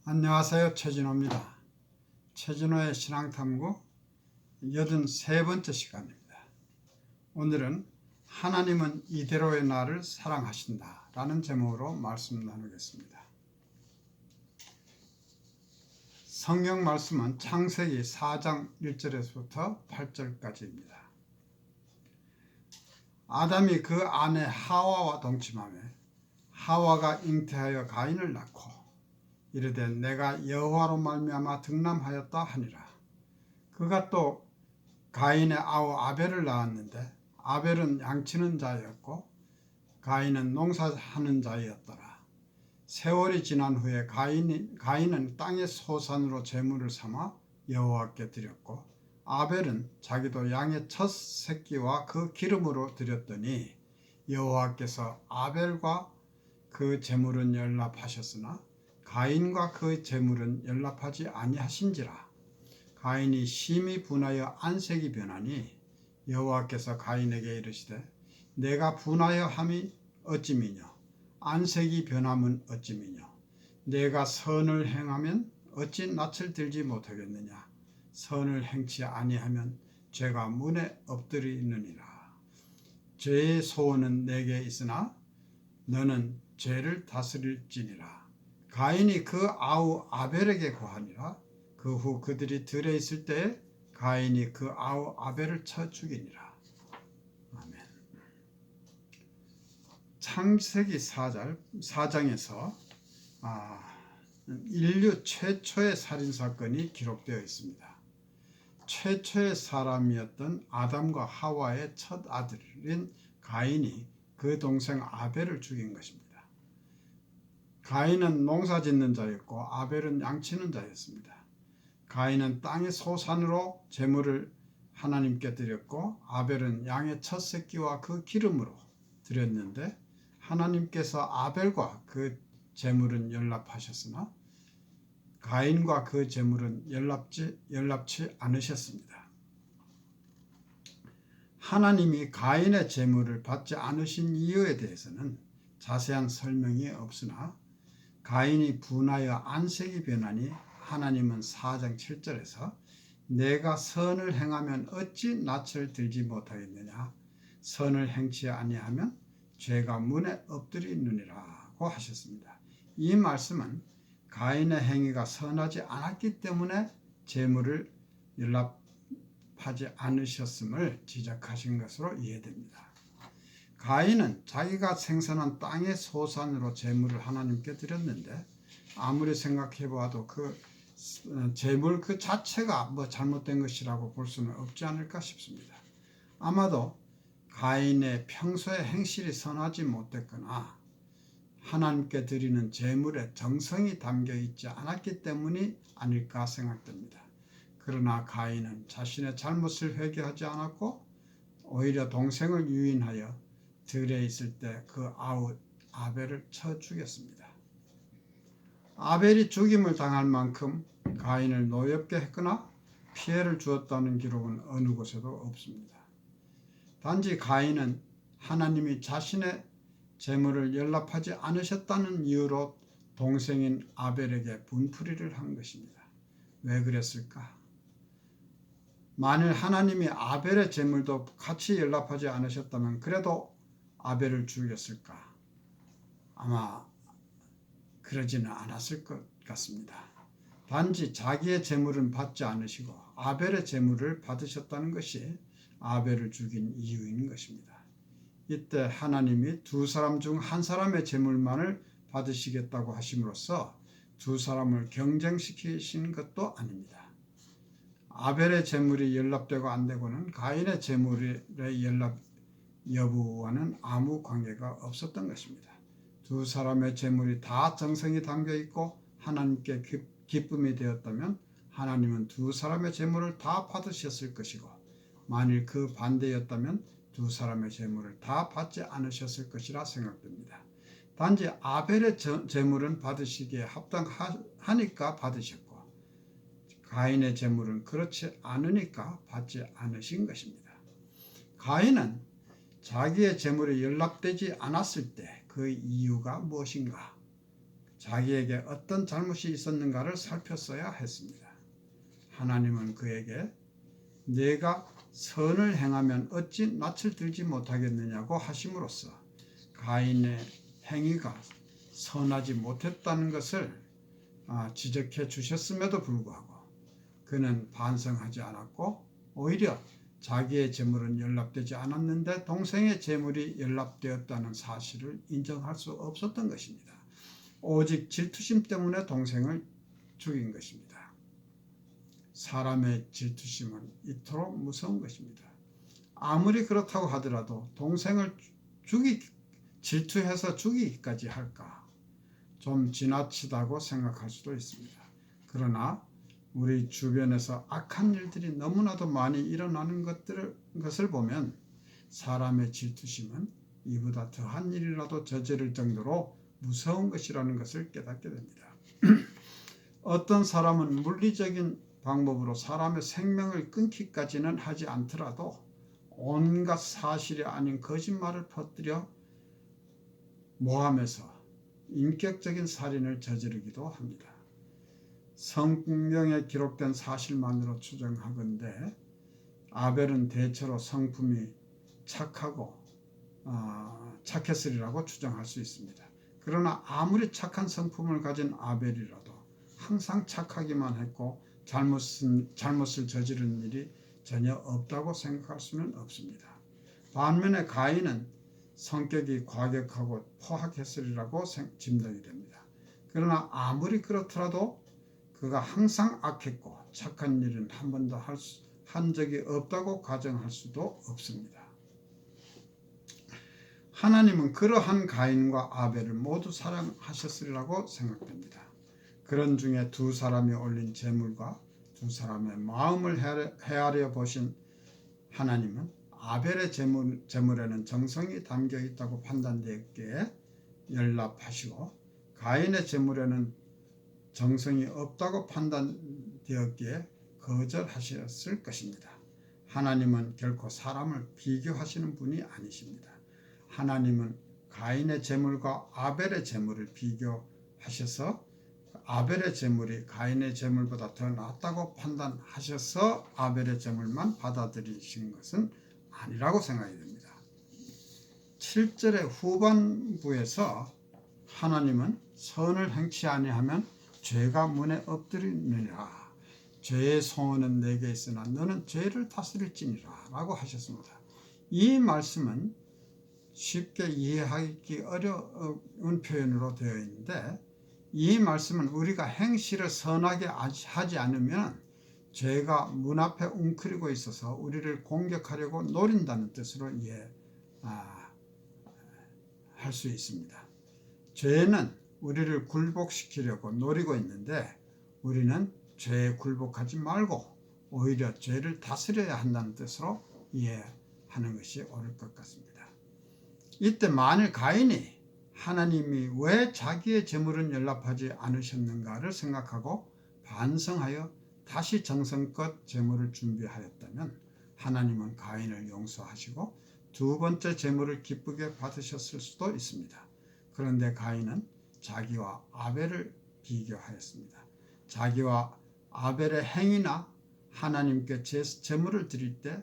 안녕하세요. 최진호입니다. 최진호의 신앙탐구 83번째 시간입니다. 오늘은 하나님은 이대로의 나를 사랑하신다 라는 제목으로 말씀 나누겠습니다. 성경 말씀은 창세기 4장 1절에서부터 8절까지입니다. 아담이 그 아내 하와와 동침하며 하와가 잉태하여 가인을 낳고 이르되 내가 여호와로 말미암아 득남하였다 하니라. 그가 또 가인의 아우 아벨을 낳았는데 아벨은 양치는 자였고 가인은 농사하는 자였더라. 세월이 지난 후에 가인은 땅의 소산으로 제물을 삼아 여호와께 드렸고 아벨은 자기도 양의 첫 새끼와 그 기름으로 드렸더니 여호와께서 아벨과 그 제물은 연락하셨으나 가인과 그 제물은 연락하지 아니하신지라. 가인이 심히 분하여 안색이 변하니 여호와께서 가인에게 이르시되 내가 분하여 함이 어찌미뇨 안색이 변함은 어찌미뇨 내가 선을 행하면 어찌 낯을 들지 못하겠느냐 선을 행치 아니하면 죄가 문에 엎드리느니라. 죄의 소원은 내게 있으나 너는 죄를 다스릴지니라. 가인이 그 아우 아벨에게 고하니라. 그 후 그들이 들에 있을 때에 가인이 그 아우 아벨을 쳐 죽이니라. 아멘. 창세기 4장에서 인류 최초의 살인사건이 기록되어 있습니다. 최초의 사람이었던 아담과 하와의 첫 아들인 가인이 그 동생 아벨을 죽인 것입니다. 가인은 농사짓는 자였고 아벨은 양치는 자였습니다. 가인은 땅의 소산으로 제물을 하나님께 드렸고 아벨은 양의 첫 새끼와 그 기름으로 드렸는데 하나님께서 아벨과 그 제물은 연락하셨으나 가인과 그 제물은 연락치 않으셨습니다. 하나님이 가인의 제물을 받지 않으신 이유에 대해서는 자세한 설명이 없으나 가인이 분하여 안색이 변하니 하나님은 4장 7절에서 내가 선을 행하면 어찌 낯을 들지 못하겠느냐 선을 행치 아니하면 죄가 문에 엎드리느니라고 하셨습니다. 이 말씀은 가인의 행위가 선하지 않았기 때문에 제물을 연락하지 않으셨음을 지적하신 것으로 이해됩니다. 가인은 자기가 생산한 땅의 소산으로 제물을 하나님께 드렸는데 아무리 생각해 봐도 그 제물 그 자체가 잘못된 것이라고 볼 수는 없지 않을까 싶습니다. 아마도 가인의 평소의 행실이 선하지 못했거나 하나님께 드리는 제물에 정성이 담겨 있지 않았기 때문이 아닐까 생각됩니다. 그러나 가인은 자신의 잘못을 회개하지 않았고 오히려 동생을 유인하여 들에 있을 때 그 아우 아벨을 쳐 죽였습니다. 아벨이 죽임을 당할 만큼 가인을 노엽게 했거나 피해를 주었다는 기록은 어느 곳에도 없습니다. 단지 가인은 하나님이 자신의 제물을 연락하지 않으셨다는 이유로 동생인 아벨에게 분풀이를 한 것입니다. 왜 그랬을까? 만일 하나님이 아벨의 제물도 같이 연락하지 않으셨다면 그래도 아벨을 죽였을까? 아마 그러지는 않았을 것 같습니다. 단지 자기의 제물은 받지 않으시고 아벨의 제물을 받으셨다는 것이 아벨을 죽인 이유인 것입니다. 이때 하나님이 두 사람 중 한 사람의 제물만을 받으시겠다고 하심으로써 두 사람을 경쟁시키신 것도 아닙니다. 아벨의 제물이 연락되고 안 되고는 가인의 제물의 연락 여부와는 아무 관계가 없었던 것입니다. 두 사람의 제물이 다 정성이 담겨 있고 하나님께 기쁨이 되었다면 하나님은 두 사람의 제물을 다 받으셨을 것이고 만일 그 반대였다면 두 사람의 제물을 다 받지 않으셨을 것이라 생각됩니다. 단지 아벨의 제물은 받으시기에 합당하니까 받으셨고 가인의 제물은 그렇지 않으니까 받지 않으신 것입니다. 가인은 자기의 제물이 연락되지 않았을 때 그 이유가 무엇인가? 자기에게 어떤 잘못이 있었는가를 살폈어야 했습니다. 하나님은 그에게 내가 선을 행하면 어찌 낯을 들지 못하겠느냐고 하심으로써 가인의 행위가 선하지 못했다는 것을 지적해 주셨음에도 불구하고 그는 반성하지 않았고 오히려 자기의 재물은 연락되지 않았는데 동생의 재물이 연락되었다는 사실을 인정할 수 없었던 것입니다. 오직 질투심 때문에 동생을 죽인 것입니다. 사람의 질투심은 이토록 무서운 것입니다. 아무리 그렇다고 하더라도 동생을 질투해서 죽이기까지 할까? 좀 지나치다고 생각할 수도 있습니다. 그러나 우리 주변에서 악한 일들이 너무나도 많이 일어나는 것을 보면 사람의 질투심은 이보다 더한 일이라도 저지를 정도로 무서운 것이라는 것을 깨닫게 됩니다. 어떤 사람은 물리적인 방법으로 사람의 생명을 끊기까지는 하지 않더라도 온갖 사실이 아닌 거짓말을 퍼뜨려 모함해서 인격적인 살인을 저지르기도 합니다. 성경에 기록된 사실만으로 추정하건대 아벨은 대체로 성품이 착했으리라고 추정할 수 있습니다. 그러나 아무리 착한 성품을 가진 아벨이라도 항상 착하기만 했고 잘못을 저지른 일이 전혀 없다고 생각할 수는 없습니다. 반면에 가인은 성격이 과격하고 포악했으리라고 짐작이 됩니다. 그러나 아무리 그렇더라도 그가 항상 악했고 착한 일은 한 번도 한 적이 없다고 가정할 수도 없습니다. 하나님은 그러한 가인과 아벨을 모두 사랑하셨으리라고 생각됩니다. 그런 중에 두 사람이 올린 제물과 두 사람의 마음을 헤아려 보신 하나님은 아벨의 제물에는 정성이 담겨 있다고 판단되었기에 연락하시고 가인의 제물에는 정성이 없다고 판단되었기에 거절하셨을 것입니다. 하나님은 결코 사람을 비교하시는 분이 아니십니다. 하나님은 가인의 제물과 아벨의 제물을 비교하셔서 아벨의 제물이 가인의 제물보다 더 낫다고 판단하셔서 아벨의 제물만 받아들이신 것은 아니라고 생각이 됩니다. 7절의 후반부에서 하나님은 선을 행치 아니하면 죄가 문에 엎드리느니라. 죄의 소원은 내게 있으나 너는 죄를 다스릴지니라 라고 하셨습니다. 이 말씀은 쉽게 이해하기 어려운 표현으로 되어 있는데 이 말씀은 우리가 행실을 선하게 하지 않으면 죄가 문 앞에 웅크리고 있어서 우리를 공격하려고 노린다는 뜻으로 이해할 수 있습니다. 죄는 우리를 굴복시키려고 노리고 있는데 우리는 죄에 굴복하지 말고 오히려 죄를 다스려야 한다는 뜻으로 이해하는 것이 옳을 것 같습니다. 이때 만일 가인이 하나님이 왜 자기의 재물은 연락하지 않으셨는가를 생각하고 반성하여 다시 정성껏 재물을 준비하였다면 하나님은 가인을 용서하시고 두 번째 재물을 기쁘게 받으셨을 수도 있습니다. 그런데 가인은 자기와 아벨을 비교하였습니다. 자기와 아벨의 행위나 하나님께 제물을 드릴 때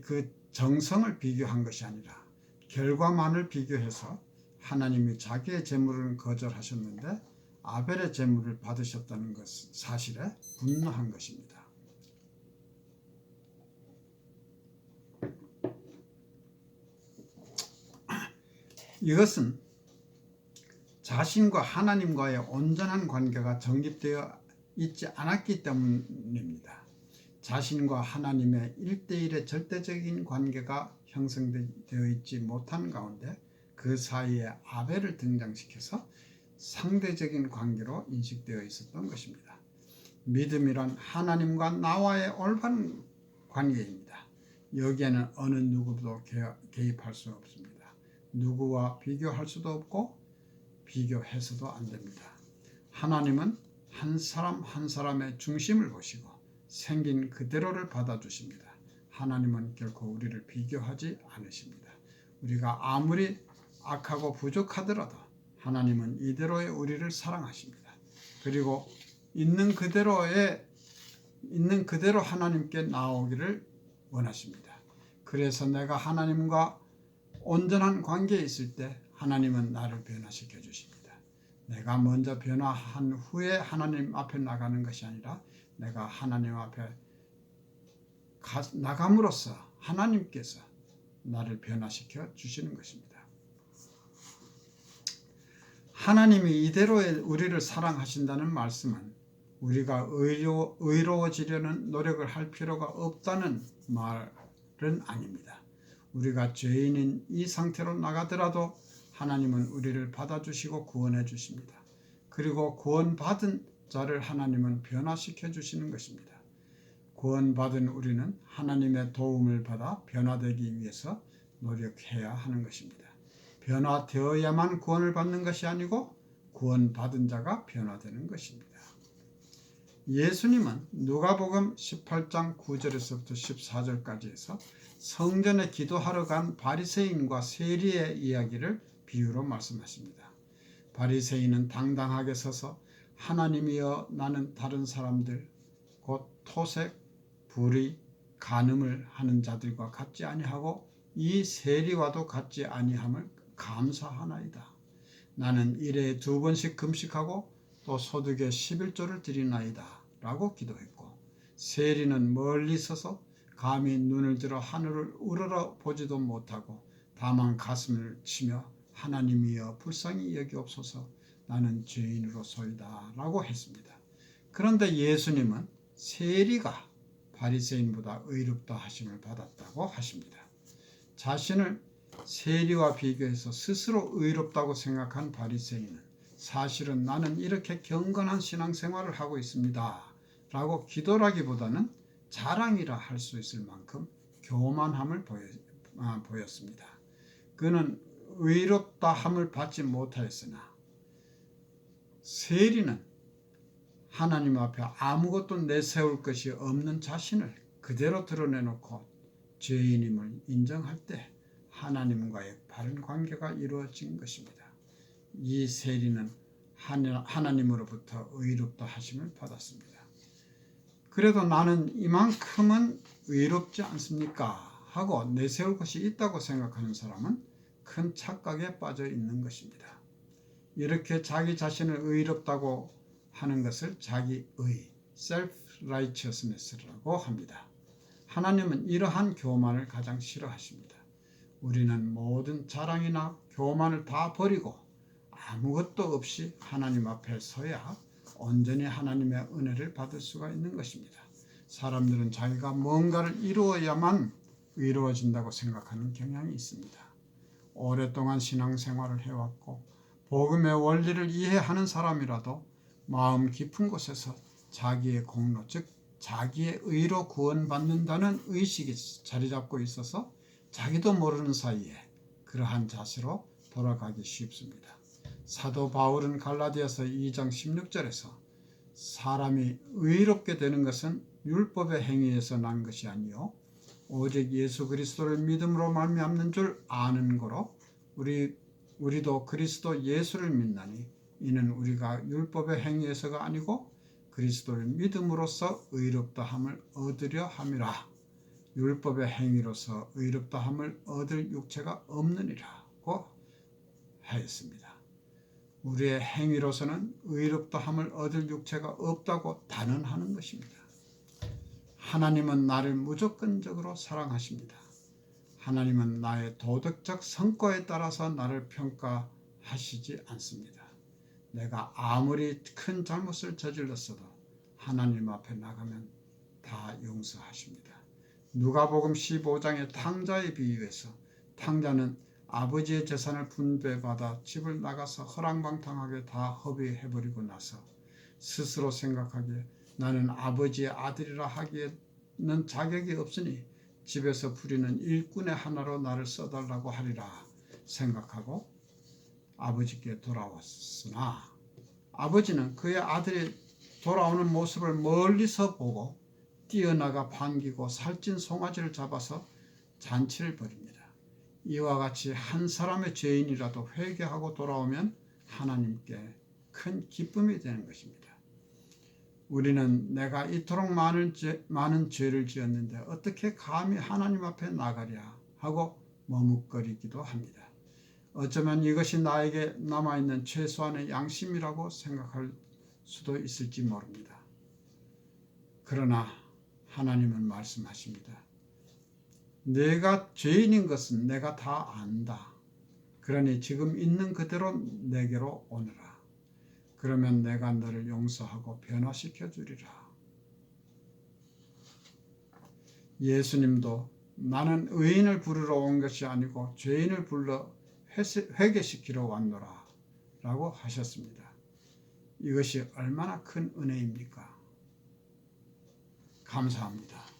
그 정성을 비교한 것이 아니라 결과만을 비교해서 하나님이 자기의 제물을 거절하셨는데 아벨의 제물을 받으셨다는 것 사실에 분노한 것입니다. 이것은 자신과 하나님과의 온전한 관계가 정립되어 있지 않았기 때문입니다. 자신과 하나님의 1:1의 절대적인 관계가 형성되어 있지 못한 가운데 그 사이에 아벨을 등장시켜서 상대적인 관계로 인식되어 있었던 것입니다. 믿음이란 하나님과 나와의 올바른 관계입니다. 여기에는 어느 누구도 개입할 수 없습니다. 누구와 비교할 수도 없고 비교해서도 안 됩니다. 하나님은 한 사람 한 사람의 중심을 보시고 생긴 그대로를 받아주십니다. 하나님은 결코 우리를 비교하지 않으십니다. 우리가 아무리 악하고 부족하더라도 하나님은 이대로의 우리를 사랑하십니다. 그리고 있는 그대로 하나님께 나오기를 원하십니다. 그래서 내가 하나님과 온전한 관계에 있을 때 하나님은 나를 변화시켜 주십니다. 내가 먼저 변화한 후에 하나님 앞에 나가는 것이 아니라 내가 하나님 앞에 나감으로써 하나님께서 나를 변화시켜 주시는 것입니다. 하나님이 이대로의 우리를 사랑하신다는 말씀은 우리가 의로워지려는 노력을 할 필요가 없다는 말은 아닙니다. 우리가 죄인인 이 상태로 나가더라도 하나님은 우리를 받아주시고 구원해 주십니다. 그리고 구원받은 자를 하나님은 변화시켜 주시는 것입니다. 구원받은 우리는 하나님의 도움을 받아 변화되기 위해서 노력해야 하는 것입니다. 변화되어야만 구원을 받는 것이 아니고 구원받은 자가 변화되는 것입니다. 예수님은 누가복음 18장 9절에서부터 14절까지 해서 성전에 기도하러 간 바리새인과 세리의 이야기를 비유로 말씀하십니다. 바리새인은 당당하게 서서 하나님이여 나는 다른 사람들 곧 토색, 불의, 간음을 하는 자들과 같지 아니하고 이 세리와도 같지 아니함을 감사하나이다. 나는 일에 2번씩 금식하고 또 소득의 11조를 드리나이다 라고 기도했고, 세리는 멀리 서서 감히 눈을 들어 하늘을 우러러 보지도 못하고 다만 가슴을 치며 하나님이여 불쌍히 여기옵소서 나는 죄인으로소이다 라고 했습니다. 그런데 예수님은 세리가 바리새인보다 의롭다 하심을 받았다고 하십니다. 자신을 세리와 비교해서 스스로 의롭다고 생각한 바리새인은 사실은 나는 이렇게 경건한 신앙생활을 하고 있습니다 라고 기도라기보다는 자랑이라 할 수 있을 만큼 교만함을 보였습니다. 그는 의롭다함을 받지 못하였으나 세리는 하나님 앞에 아무것도 내세울 것이 없는 자신을 그대로 드러내놓고 죄인임을 인정할 때 하나님과의 바른 관계가 이루어진 것입니다. 이 세리는 하나님으로부터 의롭다 하심을 받았습니다. 그래도 나는 이만큼은 의롭지 않습니까? 하고 내세울 것이 있다고 생각하는 사람은 큰 착각에 빠져 있는 것입니다. 이렇게 자기 자신을 의롭다고 하는 것을 자기의 self-righteousness라고 합니다. 하나님은 이러한 교만을 가장 싫어하십니다. 우리는 모든 자랑이나 교만을 다 버리고 아무것도 없이 하나님 앞에 서야 온전히 하나님의 은혜를 받을 수가 있는 것입니다. 사람들은 자기가 뭔가를 이루어야만 의로워진다고 생각하는 경향이 있습니다. 오랫동안 신앙생활을 해왔고 복음의 원리를 이해하는 사람이라도 마음 깊은 곳에서 자기의 공로, 즉 자기의 의로 구원받는다는 의식이 자리 잡고 있어서 자기도 모르는 사이에 그러한 자세로 돌아가기 쉽습니다. 사도 바울은 갈라디아서 2장 16절에서 사람이 의롭게 되는 것은 율법의 행위에서 난 것이 아니요 오직 예수 그리스도를 믿음으로 말미암는 줄 아는 거로 우리도 그리스도 예수를 믿나니 이는 우리가 율법의 행위에서가 아니고 그리스도를 믿음으로써 의롭다함을 얻으려 함이라. 율법의 행위로서 의롭다함을 얻을 육체가 없느니라고 하였습니다. 우리의 행위로서는 의롭다함을 얻을 육체가 없다고 단언하는 것입니다. 하나님은 나를 무조건적으로 사랑하십니다. 하나님은 나의 도덕적 성과에 따라서 나를 평가하시지 않습니다. 내가 아무리 큰 잘못을 저질렀어도 하나님 앞에 나가면 다 용서하십니다. 누가복음 15장의 탕자에 비유해서 탕자는 아버지의 재산을 분배받아 집을 나가서 허랑방탕하게 다 허비해버리고 나서 스스로 생각하기에 나는 아버지의 아들이라 하기에는 자격이 없으니 집에서 부리는 일꾼의 하나로 나를 써달라고 하리라 생각하고 아버지께 돌아왔으나 아버지는 그의 아들이 돌아오는 모습을 멀리서 보고 뛰어나가 반기고 살찐 송아지를 잡아서 잔치를 벌입니다. 이와 같이 한 사람의 죄인이라도 회개하고 돌아오면 하나님께 큰 기쁨이 되는 것입니다. 우리는 내가 이토록 많은 죄를 지었는데 어떻게 감히 하나님 앞에 나가랴 하고 머뭇거리기도 합니다. 어쩌면 이것이 나에게 남아있는 최소한의 양심이라고 생각할 수도 있을지 모릅니다. 그러나 하나님은 말씀하십니다. 내가 죄인인 것은 내가 다 안다. 그러니 지금 있는 그대로 내게로 오너라. 그러면 내가 너를 용서하고 변화시켜 주리라. 예수님도 나는 의인을 부르러 온 것이 아니고 죄인을 불러 회개시키러 왔노라 라고 하셨습니다. 이것이 얼마나 큰 은혜입니까? 감사합니다.